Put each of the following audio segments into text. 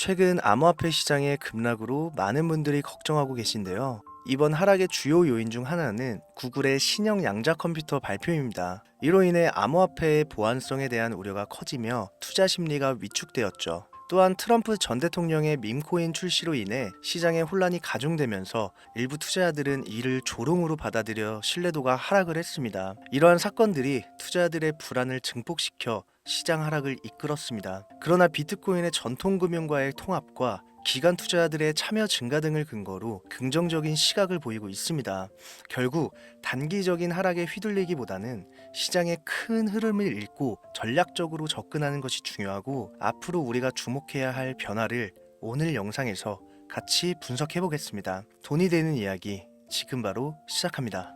최근 암호화폐 시장의 급락으로 많은 분들이 걱정하고 계신데요. 이번 하락의 주요 요인 중 하나는 구글의 신형 양자 컴퓨터 발표입니다. 이로 인해 암호화폐의 보안성에 대한 우려가 커지며 투자 심리가 위축되었죠. 또한 트럼프 전 대통령의 밈코인 출시로 인해 시장의 혼란이 가중되면서 일부 투자자들은 이를 조롱으로 받아들여 신뢰도가 하락을 했습니다. 이러한 사건들이 투자자들의 불안을 증폭시켜 시장 하락을 이끌었습니다. 그러나 비트코인의 전통 금융과의 통합과 기관 투자자들의 참여 증가 등을 근거로 긍정적인 시각을 보이고 있습니다. 결국 단기적인 하락에 휘둘리기보다는 시장의 큰 흐름을 읽고 전략적으로 접근하는 것이 중요하고, 앞으로 우리가 주목해야 할 변화를 오늘 영상에서 같이 분석해 보겠습니다. 돈이 되는 이야기 지금 바로 시작합니다.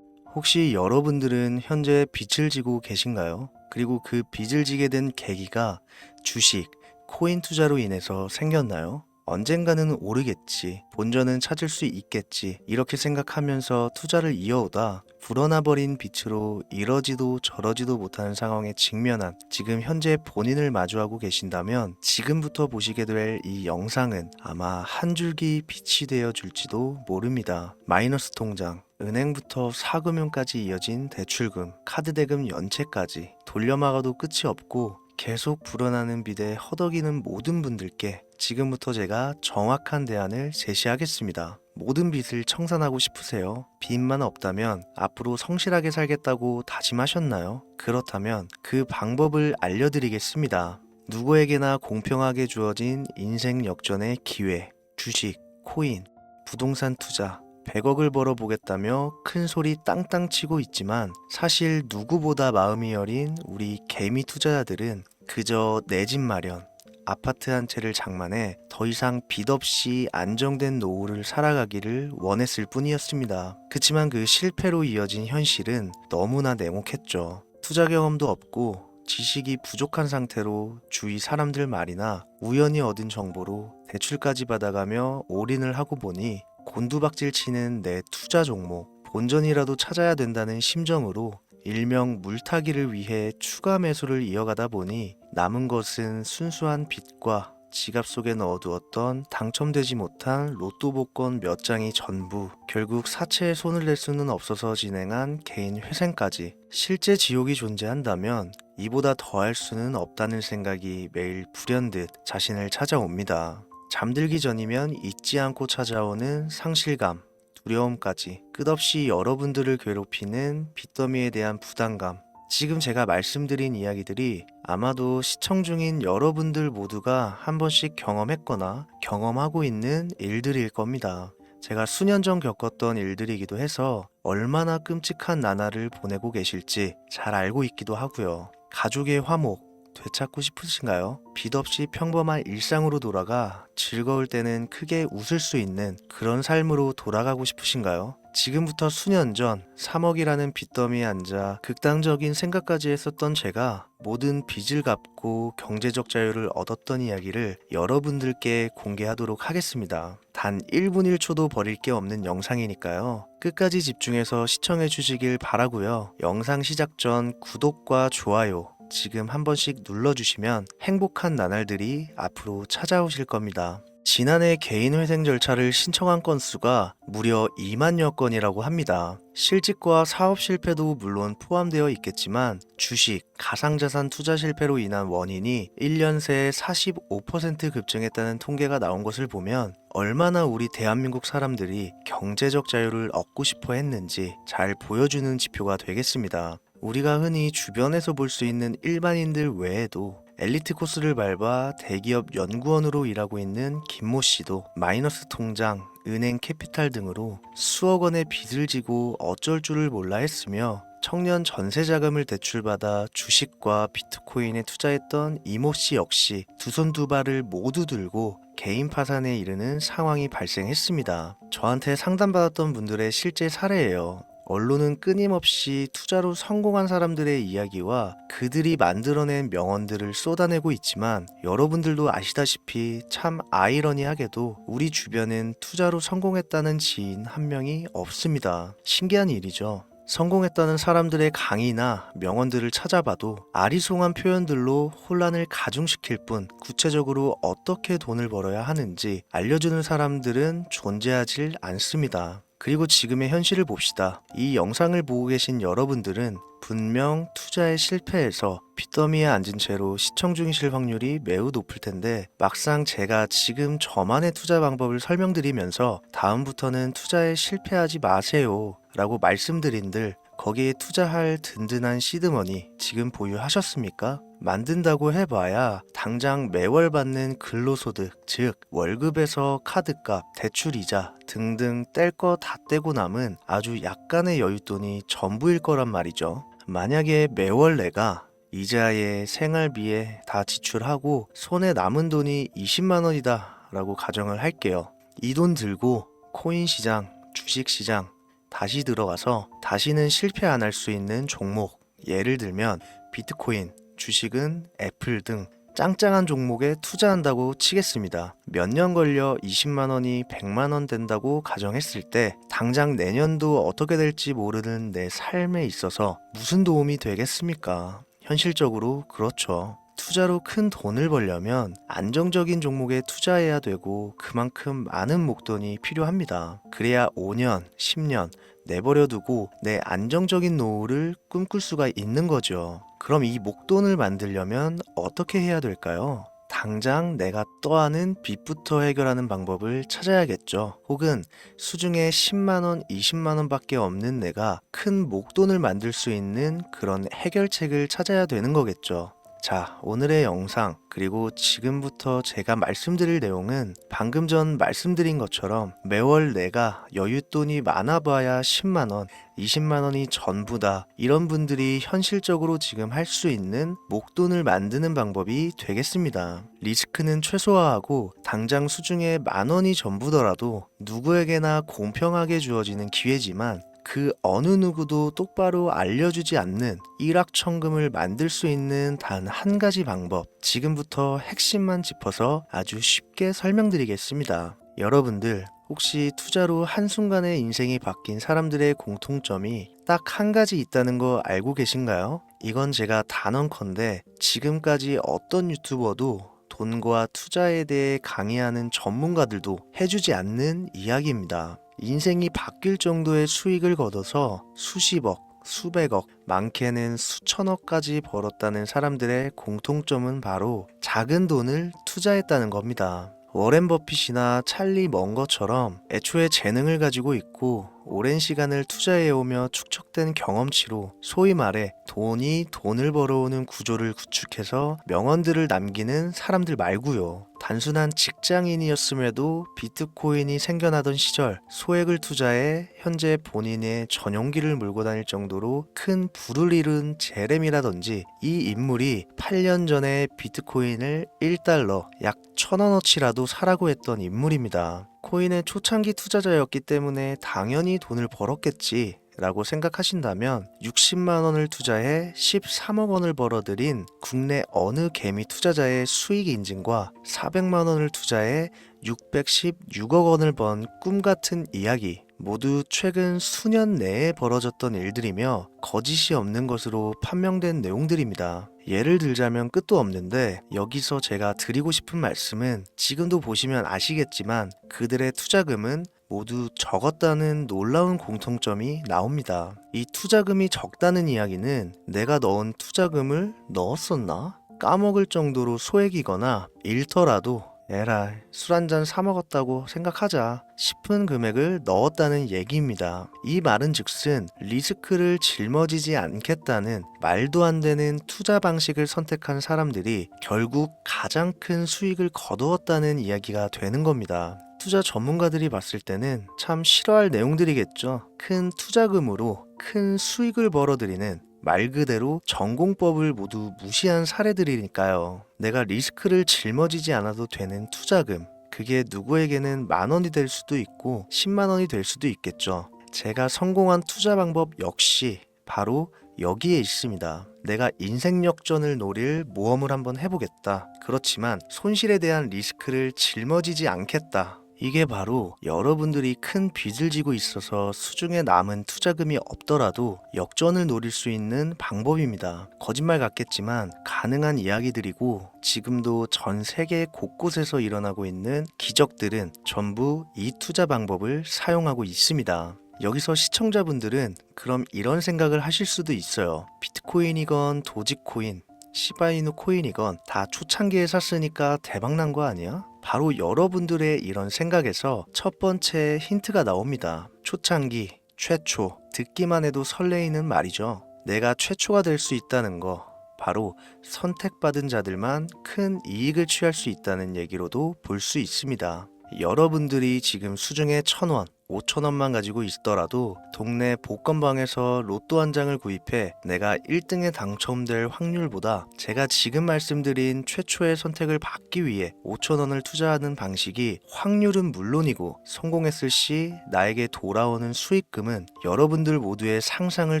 혹시 여러분들은 현재 빚을 지고 계신가요? 그리고 그 빚을 지게 된 계기가 주식, 코인 투자로 인해서 생겼나요? 언젠가는 오르겠지, 본전은 찾을 수 있겠지, 이렇게 생각하면서 투자를 이어오다 불어나버린 빚으로 이러지도 저러지도 못하는 상황에 직면한 지금 현재 본인을 마주하고 계신다면, 지금부터 보시게 될 이 영상은 아마 한 줄기 빛이 되어 줄지도 모릅니다. 마이너스 통장, 은행부터 사금융까지 이어진 대출금, 카드 대금 연체까지 돌려막아도 끝이 없고 계속 불어나는 빚에 허덕이는 모든 분들께 지금부터 제가 정확한 대안을 제시하겠습니다. 모든 빚을 청산하고 싶으세요? 빚만 없다면 앞으로 성실하게 살겠다고 다짐하셨나요? 그렇다면 그 방법을 알려드리겠습니다. 누구에게나 공평하게 주어진 인생 역전의 기회, 주식, 코인, 부동산 투자, 100억을 벌어보겠다며 큰 소리 땅땅 치고 있지만, 사실 누구보다 마음이 여린 우리 개미 투자자들은 그저 내 집 마련, 아파트 한 채를 장만해 더 이상 빚 없이 안정된 노후를 살아가기를 원했을 뿐이었습니다. 그치만 그 실패로 이어진 현실은 너무나 냉혹했죠. 투자 경험도 없고 지식이 부족한 상태로 주위 사람들 말이나 우연히 얻은 정보로 대출까지 받아가며 올인을 하고 보니 곤두박질 치는 내 투자 종목, 본전이라도 찾아야 된다는 심정으로 일명 물타기를 위해 추가 매수를 이어가다 보니 남은 것은 순수한 빚과 지갑 속에 넣어두었던 당첨되지 못한 로또 복권 몇 장이 전부. 결국 사채에 손을 댈 수는 없어서 진행한 개인 회생까지. 실제 지옥이 존재한다면 이보다 더할 수는 없다는 생각이 매일 불현듯 자신을 찾아옵니다. 잠들기 전이면 잊지 않고 찾아오는 상실감, 두려움까지 끝없이 여러분들을 괴롭히는 빚더미에 대한 부담감. 지금 제가 말씀드린 이야기들이 아마도 시청 중인 여러분들 모두가 한 번씩 경험했거나 경험하고 있는 일들일 겁니다. 제가 수년 전 겪었던 일들이기도 해서 얼마나 끔찍한 나날을 보내고 계실지 잘 알고 있기도 하고요. 가족의 화목 되찾고 싶으신가요? 빚 없이 평범한 일상으로 돌아가 즐거울 때는 크게 웃을 수 있는 그런 삶으로 돌아가고 싶으신가요? 지금부터 수년 전 3억이라는 빚더미에 앉아 극단적인 생각까지 했었던 제가 모든 빚을 갚고 경제적 자유를 얻었던 이야기를 여러분들께 공개하도록 하겠습니다. 단 1분 1초도 버릴 게 없는 영상이니까요. 끝까지 집중해서 시청해 주시길 바라고요. 영상 시작 전 구독과 좋아요 지금 한 번씩 눌러주시면 행복한 나날들이 앞으로 찾아오실 겁니다. 지난해 개인 회생 절차를 신청한 건수가 무려 2만여 건이라고 합니다. 실직과 사업 실패도 물론 포함되어 있겠지만 주식, 가상자산 투자 실패로 인한 원인이 1년 새에 45% 급증했다는 통계가 나온 것을 보면 얼마나 우리 대한민국 사람들이 경제적 자유를 얻고 싶어 했는지 잘 보여주는 지표가 되겠습니다. 우리가 흔히 주변에서 볼 수 있는 일반인들 외에도 엘리트 코스를 밟아 대기업 연구원으로 일하고 있는 김모 씨도 마이너스 통장, 은행 캐피탈 등으로 수억 원의 빚을 지고 어쩔 줄을 몰라 했으며, 청년 전세 자금을 대출받아 주식과 비트코인에 투자했던 이모 씨 역시 두 손 두 발을 모두 들고 개인 파산에 이르는 상황이 발생했습니다. 저한테 상담받았던 분들의 실제 사례예요. 언론은 끊임없이 투자로 성공한 사람들의 이야기와 그들이 만들어낸 명언들을 쏟아내고 있지만, 여러분들도 아시다시피 참 아이러니하게도 우리 주변엔 투자로 성공했다는 지인 한 명이 없습니다. 신기한 일이죠. 성공했다는 사람들의 강의나 명언들을 찾아봐도 아리송한 표현들로 혼란을 가중시킬 뿐 구체적으로 어떻게 돈을 벌어야 하는지 알려주는 사람들은 존재하질 않습니다. 그리고 지금의 현실을 봅시다. 이 영상을 보고 계신 여러분들은 분명 투자에 실패해서 빚더미에 앉은 채로 시청 중이실 확률이 매우 높을 텐데, 막상 제가 지금 저만의 투자 방법을 설명드리면서 다음부터는 투자에 실패하지 마세요 라고 말씀드린들 거기에 투자할 든든한 시드머니 지금 보유하셨습니까? 만든다고 해봐야 당장 매월 받는 근로소득, 즉 월급에서 카드값, 대출이자 등등 뗄 거 다 떼고 남은 아주 약간의 여윳돈이 전부일 거란 말이죠. 만약에 매월 내가 이자에 생활비에 다 지출하고 손에 남은 돈이 20만 원이다 라고 가정을 할게요. 이 돈 들고 코인 시장, 주식 시장 다시 들어가서 다시는 실패 안 할 수 있는 종목, 예를 들면 비트코인, 주식은 애플 등 짱짱한 종목에 투자한다고 치겠습니다. 몇 년 걸려 20만 원이 100만 원 된다고 가정했을 때 당장 내년도 어떻게 될지 모르는 내 삶에 있어서 무슨 도움이 되겠습니까? 현실적으로 그렇죠. 투자로 큰 돈을 벌려면 안정적인 종목에 투자해야 되고 그만큼 많은 목돈이 필요합니다. 그래야 5년, 10년 내버려 두고 내 안정적인 노후를 꿈꿀 수가 있는 거죠. 그럼 이 목돈을 만들려면 어떻게 해야 될까요? 당장 내가 떠안은 빚부터 해결하는 방법을 찾아야겠죠. 혹은 수중에 10만원, 20만원 밖에 없는 내가 큰 목돈을 만들 수 있는 그런 해결책을 찾아야 되는 거겠죠. 자, 오늘의 영상 그리고 지금부터 제가 말씀드릴 내용은 방금 전 말씀드린 것처럼 매월 내가 여윳돈이 많아봐야 10만원, 20만원이 전부다, 이런 분들이 현실적으로 지금 할 수 있는 목돈을 만드는 방법이 되겠습니다. 리스크는 최소화하고 당장 수중에 만원이 전부더라도 누구에게나 공평하게 주어지는 기회지만 그 어느 누구도 똑바로 알려주지 않는 일확천금을 만들 수 있는 단 한 가지 방법, 지금부터 핵심만 짚어서 아주 쉽게 설명드리겠습니다. 여러분들 혹시 투자로 한순간에 인생이 바뀐 사람들의 공통점이 딱 한 가지 있다는 거 알고 계신가요? 이건 제가 단언컨대 지금까지 어떤 유튜버도 돈과 투자에 대해 강의하는 전문가들도 해주지 않는 이야기입니다. 인생이 바뀔 정도의 수익을 거둬서 수십억, 수백억, 많게는 수천억까지 벌었다는 사람들의 공통점은 바로 작은 돈을 투자했다는 겁니다. 워렌 버핏이나 찰리 먼거처럼 애초에 재능을 가지고 있고 오랜 시간을 투자해오며 축적된 경험치로 소위 말해 돈이 돈을 벌어오는 구조를 구축해서 명언들을 남기는 사람들 말고요. 단순한 직장인이었음에도 비트코인이 생겨나던 시절 소액을 투자해 현재 본인의 전용기를 몰고 다닐 정도로 큰 부를 이룬 제렘이라든지, 이 인물이 8년 전에 비트코인을 1달러 약 1,000원어치라도 사라고 했던 인물입니다. 코인의 초창기 투자자였기 때문에 당연히 돈을 벌었겠지 라고 생각하신다면 60만 원을 투자해 13억 원을 벌어들인 국내 어느 개미 투자자의 수익 인증과 400만 원을 투자해 616억 원을 번 꿈같은 이야기, 모두 최근 수년 내에 벌어졌던 일들이며 거짓이 없는 것으로 판명된 내용들입니다. 예를 들자면 끝도 없는데 여기서 제가 드리고 싶은 말씀은 지금도 보시면 아시겠지만 그들의 투자금은 모두 적었다는 놀라운 공통점이 나옵니다. 이 투자금이 적다는 이야기는 내가 넣은 투자금을 넣었었나? 까먹을 정도로 소액이거나 잃더라도 에라 술 한잔 사 먹었다고 생각하자 싶은 금액을 넣었다는 얘기입니다. 이 말은 즉슨 리스크를 짊어지지 않겠다는 말도 안 되는 투자 방식을 선택한 사람들이 결국 가장 큰 수익을 거두었다는 이야기가 되는 겁니다. 투자 전문가들이 봤을 때는 참 싫어할 내용들이겠죠. 큰 투자금으로 큰 수익을 벌어들이는 말 그대로 전공법을 모두 무시한 사례들이니까요. 내가 리스크를 짊어지지 않아도 되는 투자금, 그게 누구에게는 만 원이 될 수도 있고 10만 원이 될 수도 있겠죠. 제가 성공한 투자 방법 역시 바로 여기에 있습니다. 내가 인생 역전을 노릴 모험을 한번 해보겠다. 그렇지만 손실에 대한 리스크를 짊어지지 않겠다. 이게 바로 여러분들이 큰 빚을 지고 있어서 수중에 남은 투자금이 없더라도 역전을 노릴 수 있는 방법입니다. 거짓말 같겠지만 가능한 이야기들이고 지금도 전 세계 곳곳에서 일어나고 있는 기적들은 전부 이 투자 방법을 사용하고 있습니다. 여기서 시청자분들은 그럼 이런 생각을 하실 수도 있어요. 비트코인이건 도지코인, 시바이누 코인이건 다 초창기에 샀으니까 대박난 거 아니야? 바로 여러분들의 이런 생각에서 첫 번째 힌트가 나옵니다. 초창기, 최초, 듣기만 해도 설레이는 말이죠. 내가 최초가 될 수 있다는 거, 바로 선택받은 자들만 큰 이익을 취할 수 있다는 얘기로도 볼 수 있습니다. 여러분들이 지금 수중에 1,000원, 5,000원만 가지고 있더라도 동네 복권방에서 로또 한 장을 구입해 내가 1등에 당첨될 확률보다 제가 지금 말씀드린 최초의 선택을 받기 위해 5,000원을 투자하는 방식이 확률은 물론이고 성공했을 시 나에게 돌아오는 수익금은 여러분들 모두의 상상을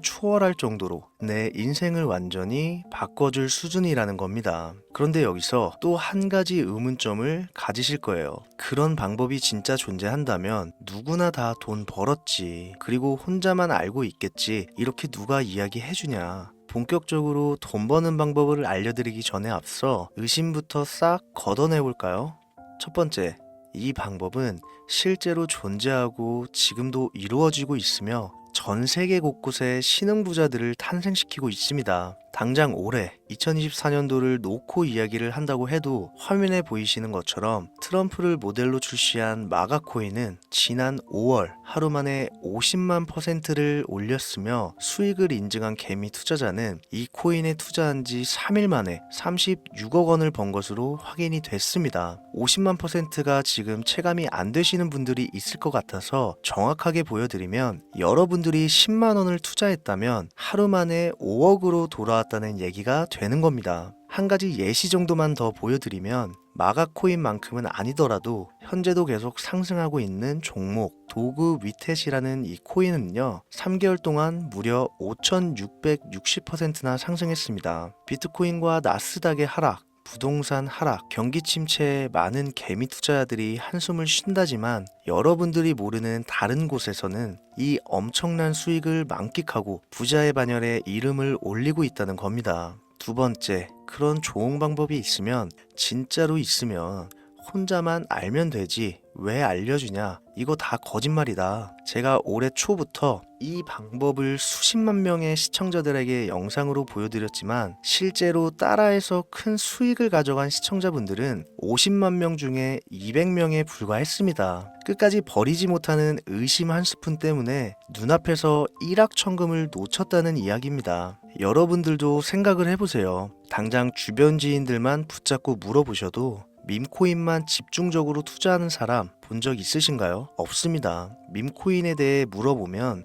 초월할 정도로 내 인생을 완전히 바꿔줄 수준이라는 겁니다. 그런데 여기서 또 한 가지 의문점을 가지실 거예요. 그런 방법이 진짜 존재한다면 누구나 다 돈 벌었지. 그리고 혼자만 알고 있겠지. 이렇게 누가 이야기해주냐. 본격적으로 돈 버는 방법을 알려드리기 전에 앞서 의심부터 싹 걷어내볼까요? 첫 번째, 이 방법은 실제로 존재하고 지금도 이루어지고 있으며 전 세계 곳곳에 신흥부자들을 탄생시키고 있습니다. 당장 올해 2024년도를 놓고 이야기를 한다고 해도 화면에 보이시는 것처럼 트럼프를 모델로 출시한 마가코인은 지난 5월 하루 만에 50만 %를 올렸으며 수익을 인증한 개미 투자자는 이 코인에 투자한 지 3일 만에 36억 원을 번 것으로 확인이 됐습니다. 50만 %가 지금 체감이 안 되시는 분들이 있을 것 같아서 정확하게 보여드리면 여러분들이 10만 원을 투자했다면 하루 만에 5억으로 돌아왔다는 얘기가 되는 겁니다. 한 가지 예시 정도만 더 보여드리면 마가코인만큼은 아니더라도 현재도 계속 상승하고 있는 종목 도구 위텟이라는 이 코인은요 3개월 동안 무려 5,660%나 상승했습니다. 비트코인과 나스닥의 하락, 부동산 하락, 경기 침체에 많은 개미 투자자들이 한숨을 쉰다지만 여러분들이 모르는 다른 곳에서는 이 엄청난 수익을 만끽하고 부자의 반열에 이름을 올리고 있다는 겁니다. 두 번째, 그런 좋은 방법이 있으면 진짜로 있으면 혼자만 알면 되지 왜 알려주냐, 이거 다 거짓말이다. 제가 올해 초부터 이 방법을 수십만 명의 시청자들에게 영상으로 보여드렸지만 실제로 따라해서 큰 수익을 가져간 시청자분들은 50만 명 중에 200명에 불과했습니다. 끝까지 버리지 못하는 의심 한 스푼 때문에 눈앞에서 일확천금을 놓쳤다는 이야기입니다. 여러분들도 생각을 해보세요. 당장 주변 지인들만 붙잡고 물어보셔도 밈코인만 집중적으로 투자하는 사람 본 적 있으신가요? 없습니다. 밈코인에 대해 물어보면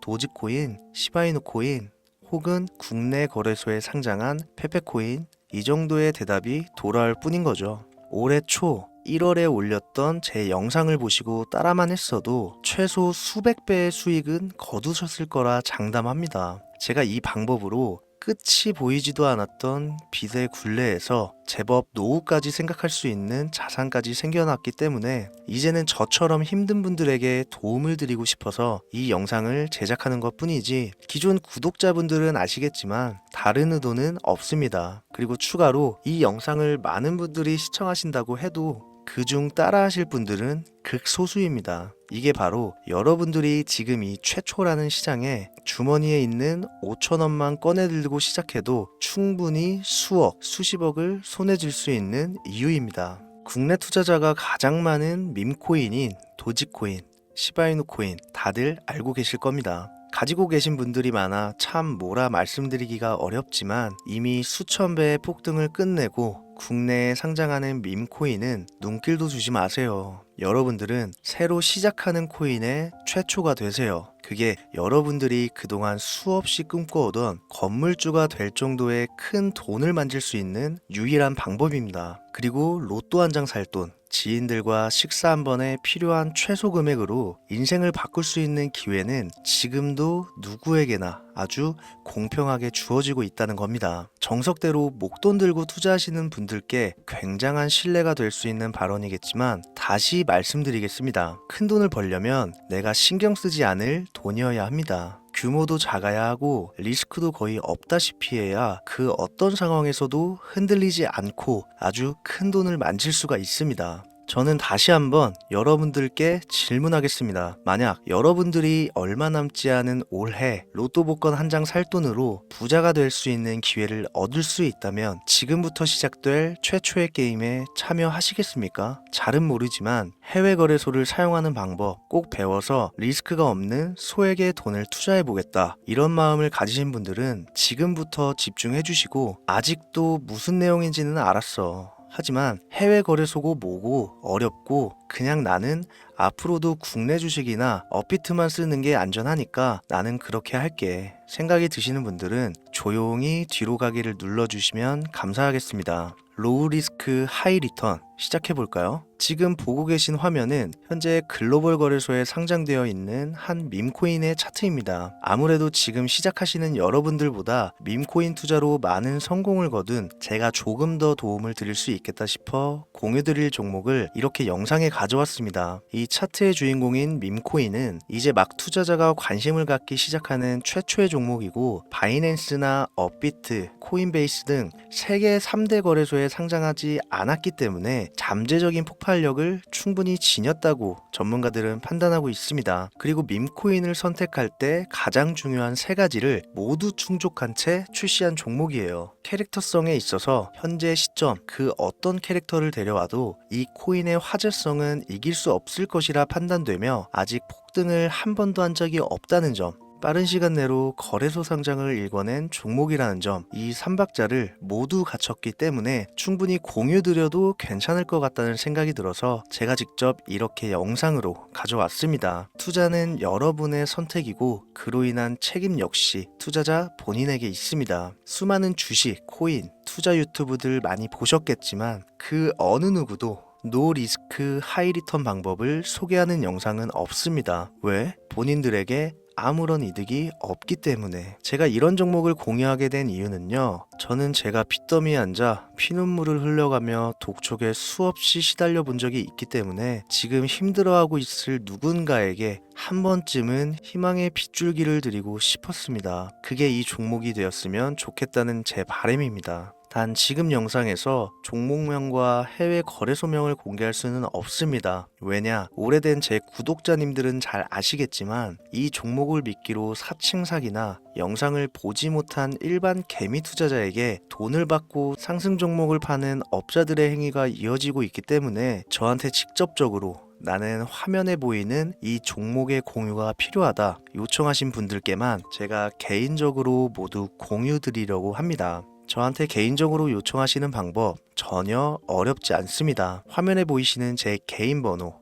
도지코인, 시바이누 코인 혹은 국내 거래소에 상장한 페페코인 이 정도의 대답이 돌아올 뿐인 거죠. 올해 초 1월에 올렸던 제 영상을 보시고 따라만 했어도 최소 수백 배의 수익은 거두셨을 거라 장담합니다. 제가 이 방법으로 끝이 보이지도 않았던 빚의 굴레에서 제법 노후까지 생각할 수 있는 자산까지 생겨났기 때문에 이제는 저처럼 힘든 분들에게 도움을 드리고 싶어서 이 영상을 제작하는 것 뿐이지 기존 구독자분들은 아시겠지만 다른 의도는 없습니다. 그리고 추가로 이 영상을 많은 분들이 시청하신다고 해도 그중 따라하실 분들은 극소수입니다. 이게 바로 여러분들이 지금 이 최초라는 시장에 주머니에 있는 5,000원만 꺼내들고 시작해도 충분히 수억, 수십억을 손에 쥘 수 있는 이유입니다. 국내 투자자가 가장 많은 밈코인인 도지코인, 시바이누 코인 다들 알고 계실 겁니다. 가지고 계신 분들이 많아 참 뭐라 말씀드리기가 어렵지만 이미 수천 배의 폭등을 끝내고 국내에 상장하는 밈코인은 눈길도 주지 마세요. 여러분들은 새로 시작하는 코인의 최초가 되세요. 그게 여러분들이 그동안 수없이 꿈꿔오던 건물주가 될 정도의 큰 돈을 만질 수 있는 유일한 방법입니다. 그리고 로또 한 장 살 돈, 지인들과 식사 한 번에 필요한 최소 금액으로 인생을 바꿀 수 있는 기회는 지금도 누구에게나 아주 공평하게 주어지고 있다는 겁니다. 정석대로 목돈 들고 투자하시는 분들께 굉장한 신뢰가 될 수 있는 발언이겠지만 다시 말씀드리겠습니다. 큰 돈을 벌려면 내가 신경 쓰지 않을 돈이어야 합니다. 규모도 작아야 하고 리스크도 거의 없다시피 해야 그 어떤 상황에서도 흔들리지 않고 아주 큰 돈을 만질 수가 있습니다. 저는 다시 한번 여러분들께 질문하겠습니다. 만약 여러분들이 얼마 남지 않은 올해 로또 복권 한 장 살 돈으로 부자가 될 수 있는 기회를 얻을 수 있다면 지금부터 시작될 최초의 게임에 참여하시겠습니까? 잘은 모르지만 해외 거래소를 사용하는 방법 꼭 배워서 리스크가 없는 소액의 돈을 투자해 보겠다. 이런 마음을 가지신 분들은 지금부터 집중해 주시고 아직도 무슨 내용인지는 알았어. 하지만 해외 거래소고 뭐고 어렵고 그냥 나는 앞으로도 국내 주식이나 업비트만 쓰는 게 안전하니까 나는 그렇게 할게 생각이 드시는 분들은 조용히 뒤로 가기를 눌러주시면 감사하겠습니다. 로우 리스크 하이 리턴 시작해 볼까요? 지금 보고 계신 화면은 현재 글로벌 거래소에 상장되어 있는 한 밈코인의 차트입니다. 아무래도 지금 시작하시는 여러분들보다 밈코인 투자로 많은 성공을 거둔 제가 조금 더 도움을 드릴 수 있겠다 싶어 공유드릴 종목을 이렇게 영상에 가져왔습니다. 이 차트의 주인공인 밈코인은 이제 막 투자자가 관심을 갖기 시작하는 최초의 종목이고 바이낸스나 업비트, 코인베이스 등 세계 3대 거래소에 상장하지 않았기 때문에 잠재적인 폭발력을 충분히 지녔다고 전문가들은 판단하고 있습니다. 그리고 밈코인을 선택할 때 가장 중요한 세 가지를 모두 충족한 채 출시한 종목이에요. 캐릭터성에 있어서 현재 시점 그 어떤 캐릭터를 데려와도 이 코인의 화제성은 이길 수 없을 것이라 판단되며 아직 폭등을 한 번도 한 적이 없다는 점, 빠른 시간 내로 거래소 상장을 일궈낸 종목이라는 점, 이 3박자를 모두 갖췄기 때문에 충분히 공유드려도 괜찮을 것 같다는 생각이 들어서 제가 직접 이렇게 영상으로 가져왔습니다. 투자는 여러분의 선택이고 그로 인한 책임 역시 투자자 본인에게 있습니다. 수많은 주식, 코인, 투자 유튜브들 많이 보셨겠지만 그 어느 누구도 노 리스크 하이 리턴 방법을 소개하는 영상은 없습니다. 왜? 본인들에게 아무런 이득이 없기 때문에. 제가 이런 종목을 공유하게 된 이유는요, 저는 제가 빚더미에 앉아 피눈물을 흘려가며 독촉에 수없이 시달려 본 적이 있기 때문에 지금 힘들어하고 있을 누군가에게 한 번쯤은 희망의 빗줄기를 드리고 싶었습니다. 그게 이 종목이 되었으면 좋겠다는 제 바람입니다. 단 지금 영상에서 종목명과 해외 거래소명을 공개할 수는 없습니다. 왜냐? 오래된 제 구독자님들은 잘 아시겠지만 이 종목을 미끼로 사칭 사기나 영상을 보지 못한 일반 개미 투자자에게 돈을 받고 상승 종목을 파는 업자들의 행위가 이어지고 있기 때문에 저한테 직접적으로 나는 화면에 보이는 이 종목의 공유가 필요하다 요청하신 분들께만 제가 개인적으로 모두 공유 드리려고 합니다. 저한테 개인적으로 요청하시는 방법 전혀 어렵지 않습니다. 화면에 보이시는 제 개인 번호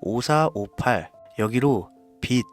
010-7631-5458 여기로 빚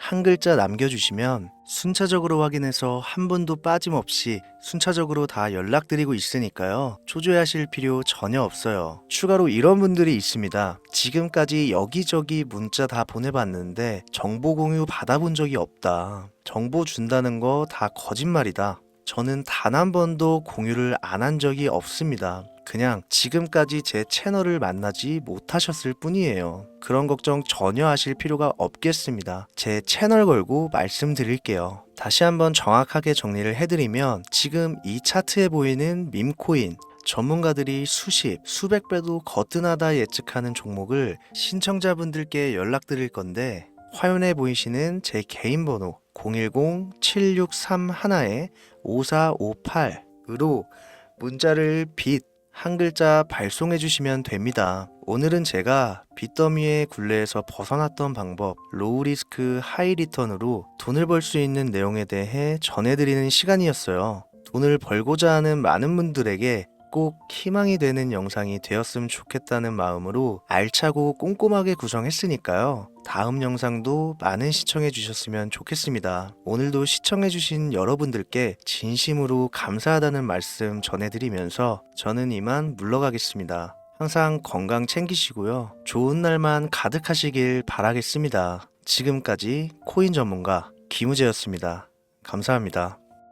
한 글자 남겨주시면 순차적으로 확인해서 한 분도 빠짐없이 순차적으로 다 연락드리고 있으니까요. 초조해하실 필요 전혀 없어요. 추가로 이런 분들이 있습니다. 지금까지 여기저기 문자 다 보내봤는데 정보 공유 받아본 적이 없다. 정보 준다는 거 다 거짓말이다. 저는 단 한 번도 공유를 안 한 적이 없습니다. 그냥 지금까지 제 채널을 만나지 못하셨을 뿐이에요. 그런 걱정 전혀 하실 필요가 없겠습니다. 제 채널 걸고 말씀드릴게요. 다시 한번 정확하게 정리를 해드리면 지금 이 차트에 보이는 밈코인 전문가들이 수십, 수백 배도 거뜬하다 예측하는 종목을 신청자분들께 연락드릴 건데 화면에 보이시는 제 개인 번호 010-7631-5458으로 문자를 빚 한 글자 발송해 주시면 됩니다. 오늘은 제가 빚더미의 굴레에서 벗어났던 방법, 로우 리스크 하이 리턴으로 돈을 벌 수 있는 내용에 대해 전해드리는 시간이었어요. 돈을 벌고자 하는 많은 분들에게 꼭 희망이 되는 영상이 되었으면 좋겠다는 마음으로 알차고 꼼꼼하게 구성했으니까요. 다음 영상도 많은 시청해 주셨으면 좋겠습니다. 오늘도 시청해 주신 여러분들께 진심으로 감사하다는 말씀 전해드리면서 저는 이만 물러가겠습니다. 항상 건강 챙기시고요. 좋은 날만 가득하시길 바라겠습니다. 지금까지 코인 전문가 김우재였습니다. 감사합니다.